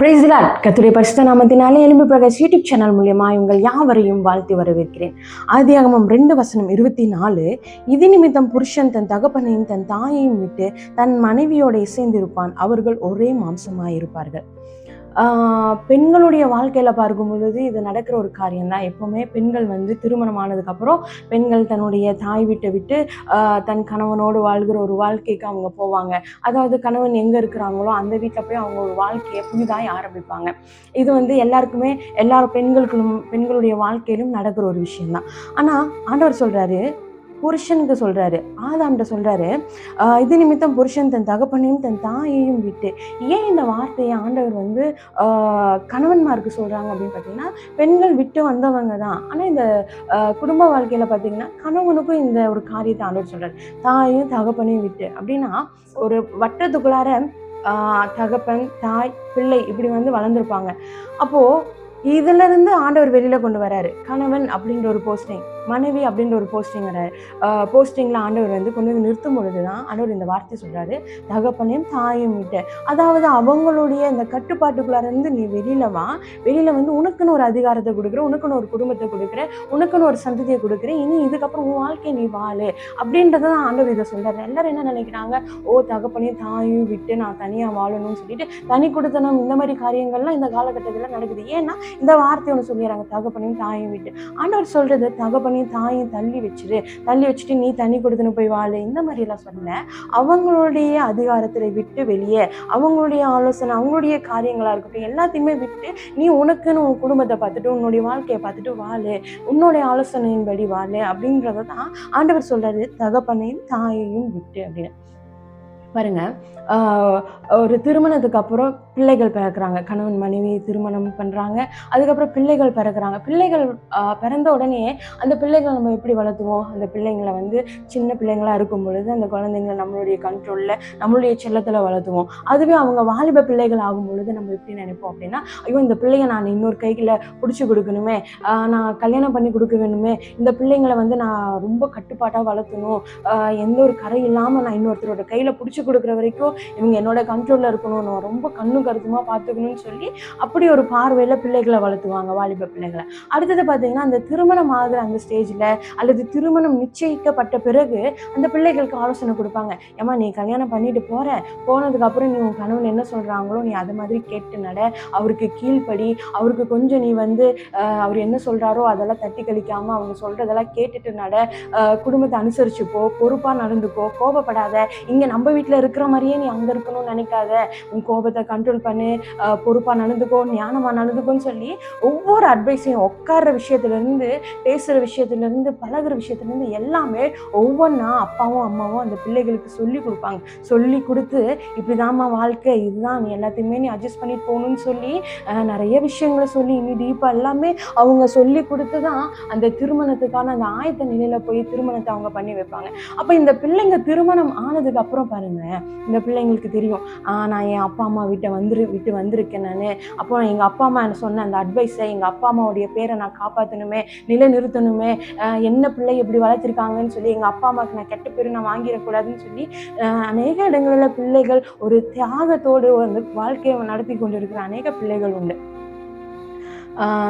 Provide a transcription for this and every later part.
Praise the Lord. கர்த்தருடைய பரிசுத்த நாமத்தினாலே எலும்பு பிரகாஷ் யூடியூப் சேனல் மூலியமா உங்கள் யாவரையும் வாழ்த்தி வரவேற்கிறேன். ஆதியாகமம் 2:24, இது நிமித்தம் புருஷன் தன் தகப்பனையும் தன் தாயையும் விட்டு தன் மனைவியோடு இசைந்திருப்பான், அவர்கள் ஒரே மாம்சமாயிருப்பார்கள். பெண்களுடைய வாழ்க்கையில பார்க்கும் பொழுது இது நடக்கிற ஒரு காரியம் தான். எப்பவுமே பெண்கள் திருமணம் ஆனதுக்கப்புறம் பெண்கள் தன்னுடைய தாய் வீட்டை விட்டு தன் கணவனோடு வாழ்கிற ஒரு வாழ்க்கைக்கு அவங்க போவாங்க. அதாவது கணவன் எங்க இருக்கிறாங்களோ அந்த வீட்டில் போய் அவங்க ஒரு வாழ்க்கையை புதிதாய் ஆரம்பிப்பாங்க. இது எல்லாருக்குமே எல்லா பெண்களுடைய வாழ்க்கையிலும் நடக்கிற ஒரு விஷயம்தான். ஆனா ஆண்டவர் சொல்றாரு, புருஷனுக்கு சொல்றாரு, ஆதாம்கிட்ட சொல்றாரு, இது நிமித்தம் புருஷன் தன் தகப்பனையும் தன் தாயையும் விட்டு. ஏன் இந்த வார்த்தையை ஆண்டவர் கணவன்மாருக்கு சொல்றாங்க அப்படின்னு பார்த்தீங்கன்னா, பெண்கள் விட்டு வந்தவங்க தான். ஆனா இந்த குடும்ப வாழ்க்கையில பார்த்தீங்கன்னா கணவனுக்கும் இந்த ஒரு காரியத்தை ஆண்டவர் சொல்றாரு, தாயையும் தகப்பனையும் விட்டு. அப்படின்னா ஒரு வட்டத்துக்குள்ளார தகப்பன், தாய், பிள்ளை இப்படி வளர்ந்துருப்பாங்க. அப்போ இதுல இருந்து ஆண்டவர் வெளியில கொண்டு வராரு. கணவன் அப்படின்ற ஒரு போஸ்டிங், மனைவி அப்படின்ற ஒரு போஸ்டிங் வராரு. போஸ்டிங்ல ஆண்டவர் கொண்டு நிறுத்தும் பொழுதுதான் ஆண்டவர் இந்த வார்த்தை சொல்றாரு, தகப்பனையும் தாயும் விட்டு. அதாவது அவங்களுடைய இந்த கட்டுப்பாட்டுக்குள்ளார இருந்து நீ வெளியில வா, வெளியில உனக்குன்னு ஒரு அதிகாரத்தை கொடுக்குற, உனக்குன்னு ஒரு குடும்பத்தை கொடுக்குற, உனக்குன்னு ஒரு சந்ததியை கொடுக்குற, இனி இதுக்கப்புறம் உன் வாழ்க்கையை நீ வாழு அப்படின்றதான் ஆண்டவர் இதை சொல்றாரு. எல்லாரும் என்ன நினைக்கிறாங்க, தகப்பனையும் தாயும் விட்டு நான் தனியா வாழணும்னு சொல்லிட்டு தனி கொடுத்தனம் இந்த மாதிரி காரியங்கள்லாம் இந்த காலகட்டத்துல நடக்குது. ஏன்னா இந்த வார்த்தை ஒன்று சொல்லிடுறாங்க, தகப்பனையும் தாயும் விட்டு. ஆண்டவர் சொல்றது தகப்பனையும் தாயும் தள்ளி வச்சுட்டு நீ தனி கொடுத்துன்னு போய் வாழு, இந்த மாதிரி எல்லாம் சொல்ல. அவங்களுடைய அதிகாரத்துல விட்டு வெளியே, அவங்களுடைய ஆலோசனை, அவங்களுடைய காரியங்களா இருக்கட்டும் எல்லாத்தையுமே விட்டு நீ உனக்குன்னு உன் குடும்பத்தை பார்த்துட்டு உன்னுடைய வாழ்க்கையை பார்த்துட்டு வாழு, உன்னுடைய ஆலோசனையின்படி வாழு அப்படின்றதான் ஆண்டவர் சொல்றாரு, தகப்பனையும் தாயையும் விட்டு அப்படின்னு. பாருங்க, ஒரு திருமணத்துக்கு அப்புறம் பிள்ளைகள் பிறக்கிறாங்க. கணவன் மனைவி திருமணம் பண்றாங்க. அதுக்கப்புறம் பிள்ளைகள் பிறக்கிறாங்க. பிள்ளைகள் பிறந்த உடனே அந்த பிள்ளைகளை நம்ம எப்படி வளர்த்துவோம்? அந்த பிள்ளைங்களை சின்ன பிள்ளைங்களா இருக்கும் பொழுது அந்த குழந்தைங்களை நம்மளுடைய கண்ட்ரோல்ல, நம்மளுடைய செல்லத்துல வளர்த்துவோம். அதுவே அவங்க வாலிப பிள்ளைகள் ஆகும் பொழுது நம்ம எப்படி நினைப்போம் அப்படின்னா, ஐயோ இந்த பிள்ளைங்க நான் இன்னொரு கையில பிடிச்சி கொடுக்கணுமே, நான் கல்யாணம் பண்ணி கொடுக்க வேணுமே, இந்த பிள்ளைங்களை நான் ரொம்ப கட்டுப்பாட்டா வளர்த்தணும், எந்த ஒரு கரை இல்லாம நான் இன்னொருத்தரோட கையில பிடிச்சி கொடுக்குற வரைக்கும் இவங்க என்னோட கண்ட்ரோல்ல இருக்கணும், நான் ரொம்ப கண்ணும் கருத்துமா பார்த்துக்கணும்னு சொல்லி அப்படி ஒரு பார்வையில பிள்ளைகளை வளர்த்துவாங்க, வாலிப பிள்ளைகளை. அடுத்தது பார்த்தீங்கன்னா, அந்த திருமணம் ஆகுற அந்த ஸ்டேஜ்ல அல்லது திருமணம் நிச்சயிக்கப்பட்ட பிறகு அந்த பிள்ளைகளுக்கு ஆலோசனை கொடுப்பாங்க. ஏமா நீ கல்யாணம் பண்ணிட்டு போனதுக்கு அப்புறம் நீ உன் கணவன் என்ன சொல்றாங்களோ நீ அது மாதிரி கேட்டு நட, அவருக்கு கீழ்ப்படி, அவருக்கு கொஞ்சம் நீ அவர் என்ன சொல்றாரோ அதெல்லாம் தட்டி கழிக்காம அவங்க சொல்றதெல்லாம் கேட்டுட்டு நட, குடும்பத்தை அனுசரிச்சு போ, பொறுப்பா நடந்துக்கோ, கோபப்படாத, இங்க நம்ம வீட்டுல இருக்கிற மாதிரியே நீ அங்க இருக்கணும்னு நினைக்காத, உன் கோபத்தை கண்ட்ரோல் பண்ணு, பொறுப்பா நடந்துக்கோ, ஞானமா நடந்துக்கோன்னு சொல்லி ஒவ்வொரு அட்வைஸையும், உட்கார்ற விஷயத்துல இருந்து, பேசுற விஷயத்துல இருந்து, பழகுற விஷயத்துல இருந்து எல்லாமே ஒவ்வொன்னா அப்பாவும் அம்மாவும் அந்த பிள்ளைகளுக்கு சொல்லி கொடுப்பாங்க. சொல்லி கொடுத்து இப்படிதாம்மா வாழ்க்கை, இதுதான், நீ எல்லாத்தையுமே நீ அட்ஜஸ்ட் பண்ணிட்டு போகணும்னு சொல்லி நிறைய விஷயங்களை சொல்லி இன்னும் டீப்பா எல்லாமே அவங்க சொல்லி கொடுத்துதான் அந்த திருமணத்துக்கான அந்த ஆயத்த நிலையில போய் திருமணத்தை அவங்க பண்ணி வைப்பாங்க. அப்ப இந்த பிள்ளைங்க திருமணம் ஆனதுக்கு அப்புறம் பாருங்க, இந்த பிள்ளைங்களுக்கு தெரியும், நான் என் அப்பா அம்மா விட்டு வந்திருக்கேன் நான். அப்போ எங்க அப்பா அம்மா சொன்ன அந்த அட்வைஸை, எங்க அப்பா அம்மாவுடைய பேரை நான் காப்பாற்றணுமே, நிலைநிறுத்தணுமே, என்ன பிள்ளை எப்படி வளர்த்திருக்காங்கன்னு சொல்லி எங்க அப்பா அம்மாவுக்கு நான் கெட்ட பேரு நான் வாங்கிடக்கூடாதுன்னு சொல்லி அநேக இடங்களில் பிள்ளைகள் ஒரு தியாகத்தோடு வாழ்க்கையை நடத்தி கொண்டு இருக்கிற அநேக பிள்ளைகள் உண்டு.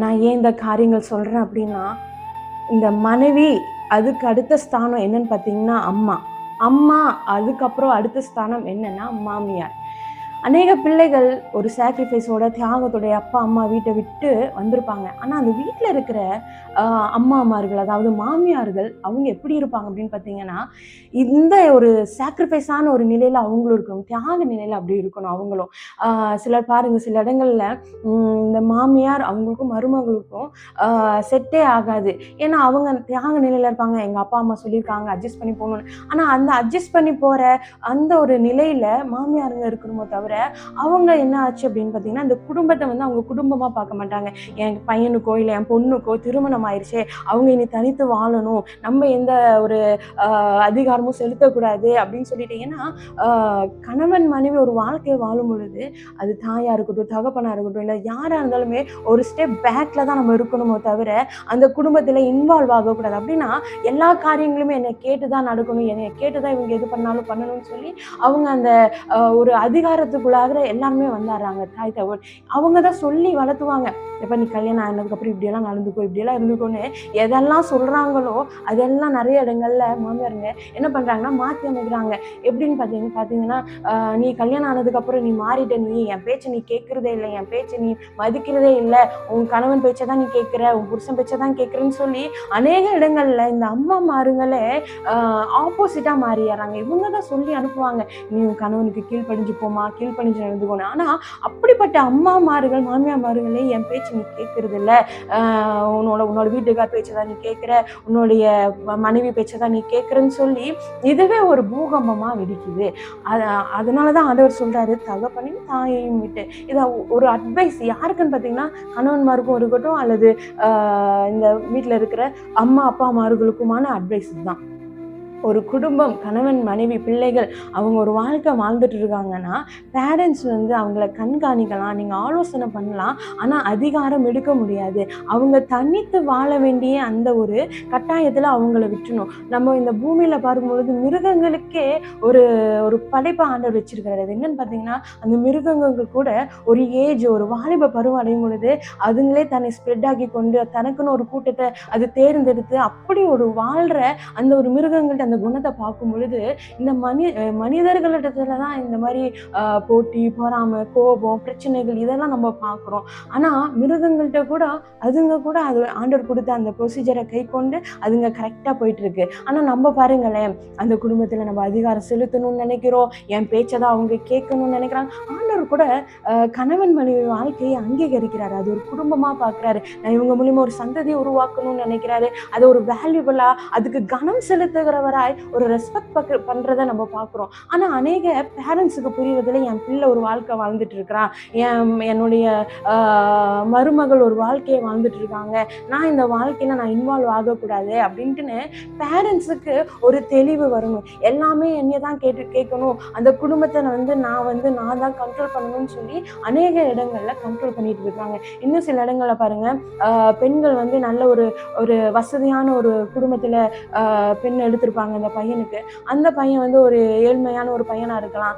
நான் ஏன் இந்த காரியங்கள் சொல்றேன் அப்படின்னா, இந்த மனைவி அதுக்கு அடுத்த ஸ்தானம் என்னன்னு பார்த்தீங்கன்னா அம்மா அதுக்கப்புறம் அடுத்த ஸ்தானம் என்னன்னா மாமியார். அநேக பிள்ளைகள் ஒரு சாக்ரிஃபைஸோட தியாகத்தோடைய அப்பா அம்மா வீட்டை விட்டு வந்திருப்பாங்க. ஆனால் அந்த வீட்டில் இருக்கிற அம்மாமார்கள், அதாவது மாமியார்கள், அவங்க எப்படி இருப்பாங்க அப்படின்னு பார்த்தீங்கன்னா, இந்த ஒரு சாக்ரிஃபைஸான ஒரு நிலையில் அவங்களும் இருக்கணும், தியாக நிலையில் அப்படி இருக்கணும் அவங்களும். சிலர் பாருங்க, சில இடங்கள்ல இந்த மாமியார் அவங்களுக்கும் மருமகளுக்கும் செட்டே ஆகாது. ஏன்னா அவங்க தியாக நிலையில் இருப்பாங்க, எங்கள் அப்பா அம்மா சொல்லியிருக்காங்க அட்ஜஸ்ட் பண்ணி போகணும்னு. ஆனால் அந்த அட்ஜஸ்ட் பண்ணி போகிற அந்த ஒரு நிலையில் மாமியாருங்க இருக்கணுமோ தவிர அவங்க என்ன ஆச்சு அப்படின்னு பார்த்தீங்கன்னா, அந்த குடும்பத்தை அவங்க குடும்பமா பார்க்க மாட்டாங்க. என் பையனுக்கோ இல்லை என் பொண்ணுக்கோ திருமணம் ஆயிடுச்சே, அவங்க இனி தனித்து வாழணும், நம்ம எந்த ஒரு அதிகாரமும் செலுத்தக்கூடாது அப்படின்னு சொல்லிட்டு. ஏன்னா கணவன் மனைவி ஒரு வாழ்க்கையை வாழும் பொழுது அது தாயா இருக்கட்டும், தகப்பனா இருக்கட்டும், இல்லை யாரா இருந்தாலுமே ஒரு ஸ்டெப் பேக்ல தான் நம்ம இருக்கணுமோ தவிர அந்த குடும்பத்துல இன்வால்வ் ஆகக்கூடாது. அப்படின்னா எல்லா காரியங்களுமே என்னை கேட்டுதான் நடக்கணும், என்னை கேட்டுதான் இவங்க எது பண்ணாலும் பண்ணணும்னு சொல்லி அவங்க அந்த ஒரு அதிகாரத்துக்கு குடும்பத்துக்குள்ளாக எல்லாருமே வந்தாடுறாங்க. தாய் தகவல் அவங்க தான் சொல்லி வளர்த்துவாங்க. எப்ப நீ கல்யாணம் ஆனதுக்கப்புறம் இப்படியெல்லாம் நடந்துக்கோ, இப்படியெல்லாம் இருந்துக்கோன்னு எதெல்லாம் சொல்றாங்களோ அதெல்லாம் நிறைய இடங்கள்ல மாமியாருங்க என்ன பண்றாங்கன்னா மாத்தி அமைக்கிறாங்க. எப்படின்னு பாத்தீங்கன்னா நீ கல்யாணம் ஆனதுக்கப்புறம் நீ மாறிட்ட, நீ என் பேச்சை நீ கேட்கறதே இல்லை, என் பேச்சை நீ மதிக்கிறதே இல்லை, உன் கணவன் பேச்சை தான் நீ கேட்கிற, உன் புருஷன் பேச்சை தான் கேட்கிறேன்னு சொல்லி அநேக இடங்கள்ல இந்த அம்மா மாருங்களே ஆப்போசிட்டா மாறிடுறாங்க. இவங்க தான் சொல்லி அனுப்புவாங்க, நீ உன் கணவனுக்கு கீழ்ப்படிஞ்சு போமா, கீழ்ப்படிஞ்சு நடந்துக்கோன்னு. ஆனா அப்படிப்பட்ட அம்மா மாறுகள் மாமியார் மாறுகளே என் பேச்சு நீ கேட்கறது இல்லை, உன்னோட வீட்டுக்கார் பேச்சை தான் நீ கேட்கிற, உன்னுடைய மனைவி பேச்சை தான் நீ கேட்கறன்னு சொல்லி இதுவே ஒரு பூகம்பமா வெடிக்குது. அதனாலதான் ஆண்டவர் சொல்றாரு, தகப்பனையும் தாயையும் விட்டு. இத ஒரு அட்வைஸ் யாருக்குன்னு பாத்தீங்கன்னா கணவன்மாருக்கும் இருக்கட்டும், அல்லது இந்த வீட்டுல இருக்கிற அம்மா அப்பா மார்களுக்குமான அட்வைஸ் தான். ஒரு குடும்பம், கணவன் மனைவி பிள்ளைகள் அவங்க ஒரு வாழ்க்கை வாழ்ந்துட்டு இருக்காங்கன்னா பேரண்ட்ஸ் அவங்கள கண்காணிக்கலாம், நீங்க ஆலோசனை பண்ணலாம், ஆனா அதிகாரம் எடுக்க முடியாது. அவங்க தனித்து வாழ வேண்டிய அந்த ஒரு கட்டாயத்துல அவங்கள விட்டுணும். நம்ம இந்த பூமியில பார்க்கும்பொழுது மிருகங்களுக்கே ஒரு ஒரு படைப்பை ஆண்டவர் வச்சிருக்கிறாரு. அது என்னன்னு பாத்தீங்கன்னா அந்த மிருகங்கள் கூட ஒரு ஏஜ், ஒரு வாலிப பருவம் அடையும் பொழுது அதுங்களே தன்னை ஸ்ப்ரெட் ஆக்கி கொண்டு தனக்குன்னு ஒரு கூட்டத்தை அது தேர்ந்தெடுத்து அப்படி ஒரு வாழ்ற அந்த ஒரு மிருகங்கள்ட்ட அந்த குணத்தை பார்க்கும் பொழுது இந்த மனிதர்களிடத்துலதான் இந்த மாதிரி போட்டி, பொறாமை, கோபம், பிரச்சனைகள் இதெல்லாம் நம்ம பார்க்கிறோம். ஆனா மிருகங்கள்கிட்ட கூட அதுங்க கூட அது ஆண்டவர் கொடுத்த அந்த ப்ரொசீஜரை கை கொண்டு அதுங்க கரெக்டா போயிட்டு இருக்கு. ஆனா நம்ம பாருங்களேன், அந்த குடும்பத்துல நம்ம அதிகாரம் செலுத்தணும்னு நினைக்கிறோம், என் பேச்சதான் அவங்க கேட்கணும்னு நினைக்கிறாங்க. ஆண்டவர் கூட கணவன் மனைவி வாழ்க்கையை அங்கீகரிக்கிறாரு, அது ஒரு குடும்பமா பாக்குறாரு. நான் இவங்க மூலியமா ஒரு சந்ததியை உருவாக்கணும்னு நினைக்கிறாரு. அது ஒரு வேல்யூபிளா அதுக்கு கனம் செலுத்துகிறவராய் ஒரு ரெஸ்பெக்ட் பண்றதை நம்ம பார்க்கிறோம். ஆனா அநேக பேரண்ட்ஸுக்கு புரிவதில்லை, என் பிள்ளை ஒரு வாழ்க்கை வாழ்ந்துட்டு இருக்கிறான், என்னுடைய மருமகள் ஒரு வாழ்க்கையை வாழ்ந்துட்டு இருக்காங்க, நான் இந்த வாழ்க்கையில நான் இன்வால்வ் ஆகக்கூடாது அப்படின்ட்டுன்னு பேரண்ட்ஸுக்கு ஒரு தெளிவு வரணும். எல்லாமே என்னைய தான் கேட்கணும், அந்த குடும்பத்தை நான் தான் கண்ட்ரோல் பண்ணணும்னு சொல்லி அநேக இடங்கள்ல கண்ட்ரோல் பண்ணிட்டு இருக்காங்க. இன்னும் சில இடங்கள்ல பாருங்க, பெண்கள் நல்ல ஒரு வசதியான ஒரு குடும்பத்துல பெண் எடுத்திருப்பாங்க அந்த பையனுக்கு. அந்த பையன் ஒரு ஏழ்மையான ஒரு பையனா இருக்கலாம்.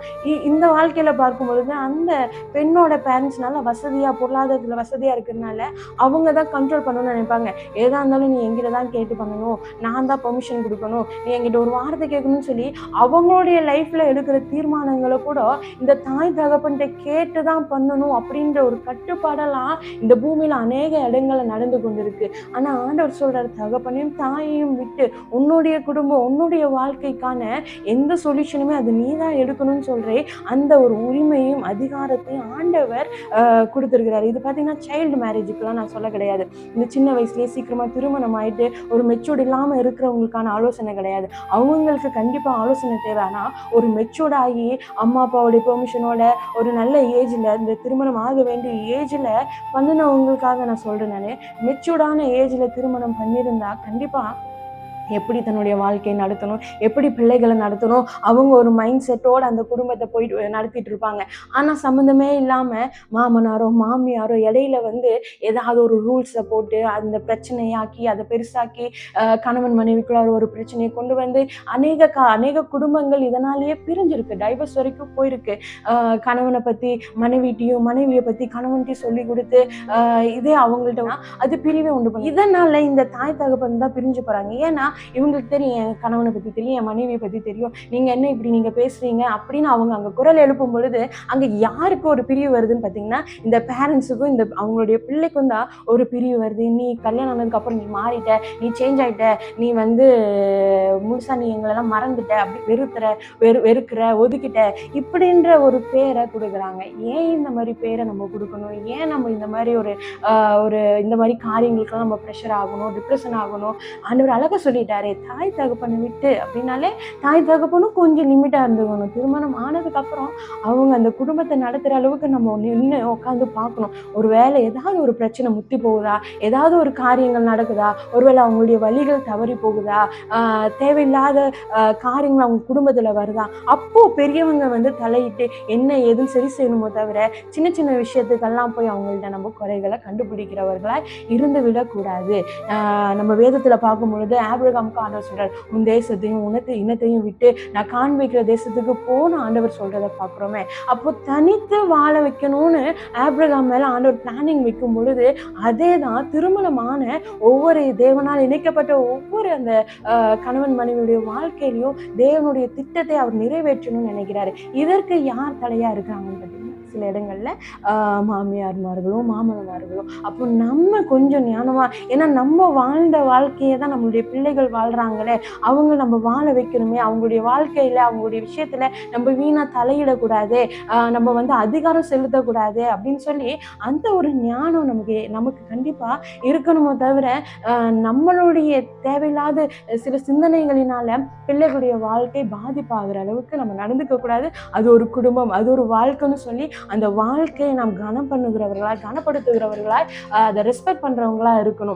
இந்த வாழ்க்கையில பார்க்கும் பொழுது அந்த பெண்ணோட பேரண்ட்ஸ் நல்ல வசதியா, பொருளாதாரத்துல வசதியா இருக்கிறதுனால அவங்க தான் கண்ட்ரோல் பண்ணணும்னு நினைப்பாங்க. ஏதா இருந்தாலும் நீ எங்கிட்ட தான் கேட்டு பண்ணணும், நான் தான் பெர்மிஷன் கொடுக்கணும், நீ என்கிட்ட ஒரு வார்த்தை கேட்கணும்னு சொல்லி அவங்களுடைய லைஃப்ல எடுக்கிற தீர்மானங்களை கூட இந்த தாய் தகப்பன்கிட்ட கேட்டுதான் பண்ணணும் அப்படின்ற ஒரு கட்டுப்பாடெல்லாம் இந்த பூமியில அநேக இடங்கள்ல நடந்து கொண்டிருக்கு. ஆனா ஆண்டவர் சொல்றாரு, தகப்பனையும் தாயையும் விட்டு உன்னுடைய குடும்பம், உன்னுடைய வாழ்க்கைக்கான எந்த சொல்யூஷனுமே அது நீதான் எடுக்கணும்னு சொல்றே அந்த ஒரு உரிமையும் அதிகாரத்தையும் ஆண்டவர் கொடுத்திருக்கிறாரு. இது பாத்தீங்கன்னா சைல்டு மேரேஜுக்குலாம் நான் சொல்ல கிடையாது. இந்த சின்ன வயசுலயே சீக்கிரமா திருமணம் ஆயிட்டு ஒரு மெச்சூர்ட் இல்லாம இருக்கிறவங்களுக்கான ஆலோசனை கிடையாது. அவங்களுக்கு கண்டிப்பா ஆலோசனை தேவை. ஆனா ஒரு மெச்சூர்ட் ஆகி அம்மா அப்பாவுடைய பெர்மிஷனோட ஒரு நல்ல ஏஜ்ல, இந்த திருமணம் ஆக வேண்டிய ஏஜ்ல பண்ணினவங்களுக்காக நான் சொல்றேன். நானு மெச்சூர்டான ஏஜ்ல திருமணம் பண்ணியிருந்தா கண்டிப்பா எப்படி தன்னுடைய வாழ்க்கையை நடத்தணும், எப்படி பிள்ளைகளை நடத்தணும், அவங்க ஒரு மைண்ட் செட்டோட அந்த குடும்பத்தை போயிட்டு நடத்திட்டு இருப்பாங்க. ஆனா சம்மந்தமே இல்லாம மாமனாரோ மாமியாரோ இடையில ஏதாவது ஒரு ரூல்ஸை போட்டு அந்த பிரச்சனையாக்கி அதை பெருசாக்கி கணவன் மனைவிக்குள்ள ஒரு பிரச்சனையை கொண்டு அநேக குடும்பங்கள் இதனாலேயே பிரிஞ்சிருக்கு, டைவர்ஸ் வரைக்கும் போயிருக்கு. கணவனை பத்தி மனைவிட்டையும், மனைவியை பத்தி கணவன்கிட்டையும் சொல்லி கொடுத்து இதே அவங்கள்ட்ட அது பிரிவே உண்டு பண்ணும். இதனால இந்த தாய் தகப்பன் தான் பிரிஞ்சு போறாங்க. ஏன்னா இவங்களுக்கு தெரியும், என் கணவனை பத்தி தெரியும், என் மனைவியை பத்தி தெரியும், நீங்க என்ன இப்படி நீங்க பேசுறீங்க அப்படின்னு அவங்க அங்க குரல் எழுப்பும் பொழுது அங்க யாருக்கு ஒரு பிரிவு வருதுன்னு பாத்தீங்கன்னா இந்த பேரண்ட்ஸுக்கும் இந்த அவங்களுடைய பிள்ளைக்கும் தான் ஒரு பிரிவு வருது. நீ கல்யாணம் ஆனதுக்கு அப்புறம் நீ மாறிட்ட, நீ சேஞ்ச் ஆயிட்ட, நீ முழுசா நீ எங்களெல்லாம் மறந்துட்ட, அப்படி வெறுக்கிற, ஒதுக்கிட்ட, இப்படின்ற ஒரு பேரை கொடுக்குறாங்க. ஏன் இந்த மாதிரி பேரை நம்ம கொடுக்கணும்? ஏன் நம்ம இந்த மாதிரி ஒரு இந்த மாதிரி காரியங்களுக்கெல்லாம் நம்ம ப்ரெஷர் ஆகணும், டிப்ரெஷன் ஆகணும்? ஆண்டவர் அழகா சொல்லிட்டாரு, தாய் தகப்பனை விட்டு அப்படின்னாலே தாய் தகப்பனும் கொஞ்சம் லிமிட்டா இருந்துக்கணும். திருமணம் ஆனதுக்கு அப்புறம் அவங்க அந்த குடும்பத்தை நடத்துற அளவுக்கு நம்ம நின்று உட்காந்து பார்க்கணும். ஒருவேளை ஏதாவது ஒரு பிரச்சனை முத்தி போகுதா, ஏதாவது ஒரு காரியங்கள் நடக்குதா, ஒருவேளை அவங்களுடைய வழிகள் தவறி போகுதா, தேவையில்லாத காரியங்கள் அவங்க குடும்பத்துல வருதா, அப்போ பெரியவங்க தலையிட்டு என்ன ஏதுன்னு சரி செய்யணுமோ தவிர சின்ன சின்ன விஷயத்துக்கெல்லாம் போய் அவங்கள்ட்ட நம்ம குறைகளை கண்டுபிடிக்கிறவர்களா இருந்து விடக்கூடாது. நம்ம வேதத்துல பார்க்கும் பொழுது ஆபிரகாம் ஆபிரகாமுக்கு ஆண்டவர் சொல்றாரு, உன் தேசத்தையும் இனத்தையும் விட்டு நான் காண்பிக்கிற தேசத்துக்கு போன ஆண்டவர் சொல்றதை பார்க்கிறோமே. அப்போ தனித்து வாழ வைக்கணும்னு ஆபிரகாம் மேல ஆண்டவர் பிளானிங் வைக்கும் பொழுது, அதே தான் திருமணமான ஒவ்வொரு தேவனால் இணைக்கப்பட்ட ஒவ்வொரு அந்த கணவன் மனைவியுடைய வாழ்க்கையிலையும் தேவனுடைய திட்டத்தை அவர் நிறைவேற்றணும்னு நினைக்கிறாரு. இதற்கு யார் தடையா இருக்கிறாங்கன்னு பார்த்தீங்கன்னா சில இடங்கள்ல மாமியார்மார்களோ மாமனார்களோ. அப்போ நம்ம கொஞ்சம் ஞானமா, ஏன்னா நம்ம வாழ்ந்த வாழ்க்கையை தான் நம்மளுடைய பிள்ளைகள் வாழ்றாங்களே, அவங்க நம்ம வாழ வைக்கணுமே, அவங்களுடைய வாழ்க்கையில அவங்களுடைய விஷயத்துல நம்ம வீணா தலையிடக்கூடாது, நம்ம வந்து அதிகாரம் செலுத்தக்கூடாது அப்படின்னு சொல்லி அந்த ஒரு ஞானம் நமக்கு கண்டிப்பா இருக்கணுமோ தவிர நம்மளுடைய தேவையில்லாத சில சிந்தனைகளினால பிள்ளைகளுடைய வாழ்க்கை பாதிப்பாகிற அளவுக்கு நம்ம நடந்துக்க கூடாது. அது ஒரு குடும்பம், அது ஒரு வாழ்க்கைன்னு சொல்லி அந்த வாழ்க்கையை நாம் கனப்படுத்துகிறவர்களாய் அதை ரெஸ்பெக்ட் பண்றவங்களா இருக்கணும்.